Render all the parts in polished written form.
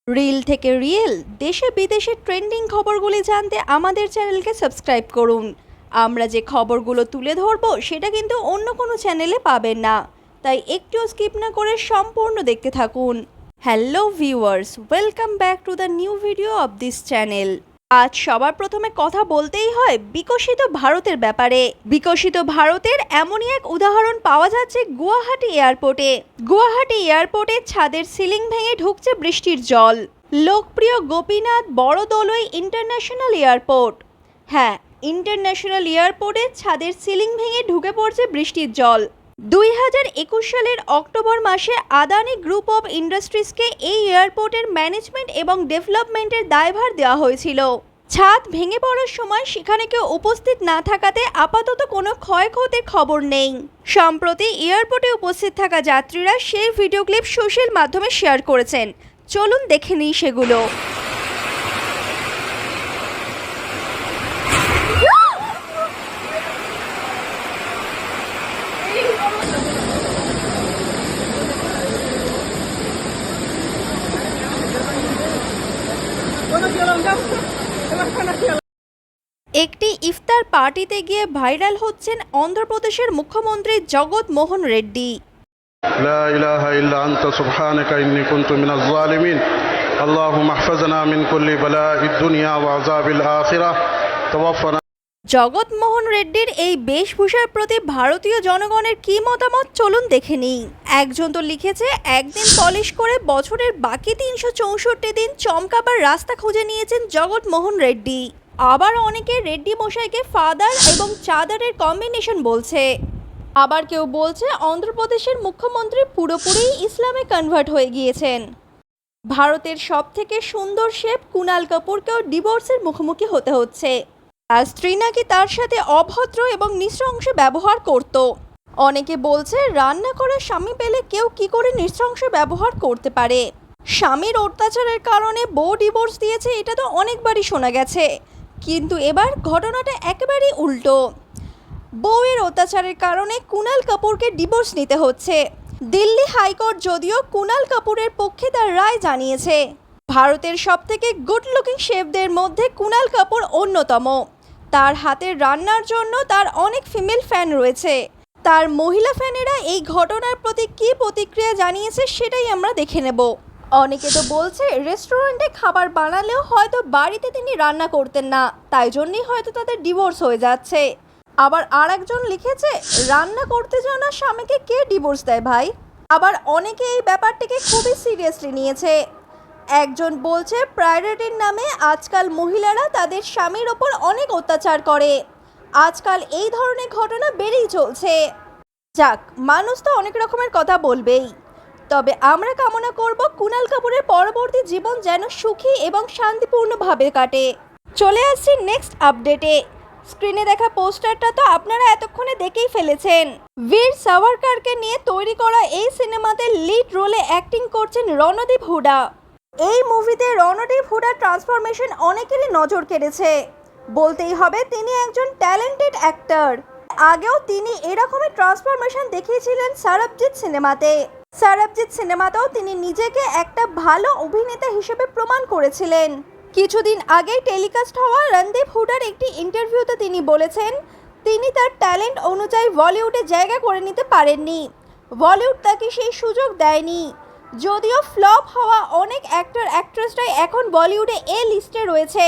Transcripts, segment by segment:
Reel থেকে real দেশে বিদেশে ট্রেন্ডিং খবরগুলি জানতে আমাদের চ্যানেলকে সাবস্ক্রাইব করুন। আমরা যে খবরগুলো তুলে ধরবো সেটা কিন্তু অন্য কোনো চ্যানেলে পাবেন না, তাই একটুও স্কিপ না করে সম্পূর্ণ দেখতে থাকুন। Hello viewers, welcome back to the new video of this channel. আজ সবার প্রথমে কথা বলতেই হয় বিকশিত ভারতের ব্যাপারে। বিকশিত ভারতের এমনই এক উদাহরণ পাওয়া যাচ্ছে গুয়াহাটি এয়ারপোর্টে। গুয়াহাটি এয়ারপোর্টে ছাদের সিলিং ভেঙে ঢুকছে বৃষ্টির জল। লোকপ্রিয় গোপীনাথ বড়দলই ইন্টারন্যাশনাল এয়ারপোর্ট। হ্যাঁ, ইন্টারন্যাশনাল এয়ারপোর্টে ছাদের সিলিং ভেঙে ঢুকে পড়ছে বৃষ্টির জল। 2021 সালের অক্টোবর মাসে আদানি গ্রুপ অফ ইন্ডাস্ট্রিজকে এই এয়ারপোর্টের ম্যানেজমেন্ট এবং ডেভেলপমেন্টের দায়ভার দেওয়া হয়েছিল। ছাদ ভেঙে পড়ার সময় সেখানে কেউ উপস্থিত না থাকাতে আপাতত কোনো ক্ষয়ক্ষতির খবর নেই। সম্প্রতি এয়ারপোর্টে উপস্থিত থাকা যাত্রীরা সেই ভিডিও ক্লিপ সোশ্যাল মাধ্যমে শেয়ার করেছেন। চলুন দেখে নিই সেগুলো। একটি ইফতার পার্টিতে গিয়ে ভাইরাল হচ্ছেন অন্ধ্রপ্রদেশের মুখ্যমন্ত্রী জগৎ মোহন রেড্ডি। লা ইলাহা ইল্লা আনতা সুবহানাকা ইন্নী কুনতু মিনাজ জালিমিন। আল্লাহুম্মা ইহফাজনা মিন কুল্লি বালাইদ দুনিয়া ওয়া আযাবিল আখিরাহ। তাওয়াফানা। জগৎ মোহন রেড্ডির এই বেশভূষার প্রতি ভারতীয় জনগণের কি মতামত চলুন দেখে নিই। একজন তো লিখেছে, একদিন পলিশ করে বছরের বাকি 364 দিন চমকাবার রাস্তা খুঁজে নিয়েছেন জগৎ মোহন রেড্ডি। আবার অনেকে রেড্ডি মশাইকে ফাদার এবং চাদারের কম্বিনেশন বলছে। আবার কেউ বলছে অন্ধ্রপ্রদেশের মুখ্যমন্ত্রী পুরোপুরি ইসলামে কনভার্ট হয়ে গিয়েছেন। ভারতের সবথেকে সুন্দর শেফ কুনাল কাপুরকেও ডিভোর্সের মুখোমুখি হতে হচ্ছে। তার স্ত্রী নাকি তার সাথে অভদ্র এবং নৃশংস ব্যবহার করত। অনেকে বলছে রান্না করা স্বামী পেলে কেউ কি করে নৃশংস ব্যবহার করতে পারে। স্বামীর অত্যাচারের কারণে বউ ডিভোর্স দিয়েছে, এটা তো অনেকবারই শোনা গেছে, কিন্তু এবার ঘটনাটা একেবারেই উল্টো। বউয়ের অত্যাচারের কারণে কুনাল কাপুরকে ডিভোর্স নিতে হচ্ছে। দিল্লি হাইকোর্ট যদিও কুনাল কাপুরের পক্ষে তার রায় জানিয়েছে। ভারতের সবথেকে গুড লুকিং শেফদের মধ্যে কুনাল কাপুর অন্যতম। তার হাতের রান্নার জন্য তার অনেক ফিমেল ফ্যান রয়েছে। তার মহিলা ফ্যানেরা এই ঘটনার প্রতি কী প্রতিক্রিয়া জানিয়েছে সেটাই আমরা দেখে নেব। অনেকে তো বলছে রেস্টুরেন্টে খাবার বানালেও হয়তো বাড়িতে তিনি রান্না করতেন না, তাই জন্যই হয়তো তাদের ডিভোর্স হয়ে যাচ্ছে। আবার আর একজন লিখেছে, রান্না করতে জানা স্বামীকে কে ডিভোর্স দেয় ভাই। আবার অনেকে এই ব্যাপারটিকে খুবই সিরিয়াসলি নিয়েছে। একজন বলছে প্রায়োরিটির নামে আজকাল মহিলারা তাদের স্বামীর ওপর অনেক অত্যাচার করে। আজকাল এই ধরনের ঘটনা বেড়েই চলছে। যাক, মানুষ তো অনেক রকমের কথা বলবেই, তবে আমরা কামনা করব কুনাল কাপুরের পরবর্তী জীবন যেন সুখী এবং শান্তিপূর্ণভাবে কাটে। চলে আসছি নেক্সট আপডেটে। স্ক্রিনে দেখা পোস্টারটা তো আপনারা এতক্ষণে দেখেই ফেলেছেন। বীর সাভারকারকে নিয়ে তৈরি করা এই সিনেমাতে লিড রোলে অ্যাক্টিং করছেন রণদীপ হুডা। এই মুভিতে রণদীপ হুডার ট্রান্সফরমেশন অনেকেরই নজর কেড়েছে। বলতেই হবে তিনি একজন ট্যালেন্টেড অ্যাক্টর। আগেও তিনি এরকমই ট্রান্সফরমেশন দেখিয়েছিলেন সারবজিৎ সিনেমাতে। সারবজিৎ সিনেমাতেও তিনি নিজেকে একটা ভালো অভিনেতা হিসেবে প্রমাণ করেছিলেন। কিছুদিন আগেই টেলিকাস্ট হওয়া রণদীপ হুডার একটি ইন্টারভিউতে তিনি বলেছেন তিনি তার ট্যালেন্ট অনুযায়ী বলিউডে জায়গা করে নিতে পারেননি। বলিউড তাকে সেই সুযোগ দেয়নি। যদিও ফ্লপ হওয়া অনেক অ্যাক্টর অ্যাক্ট্রেসরাই এখন বলিউডে এ লিস্টে রয়েছে,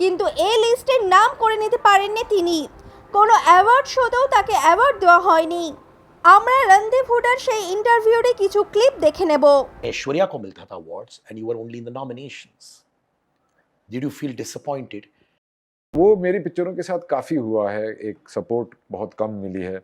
কিন্তু এ লিস্টের নাম করে নিতে পারেননি তিনি। কোনো অ্যাওয়ার্ড শোতেও তাকে অ্যাওয়ার্ড দেওয়া হয়নি। আমরা রণদীপ হুডার সেই ইন্টারভিউরে কিছু ক্লিপ দেখে নেব। ऐश्वर्या को मिलता था awards and you were only in the nominations. Did you feel disappointed? वो मेरी पिक्चरों के साथ काफ़ी हुआ है, एक सपोर्ट बहुत कम मिली है।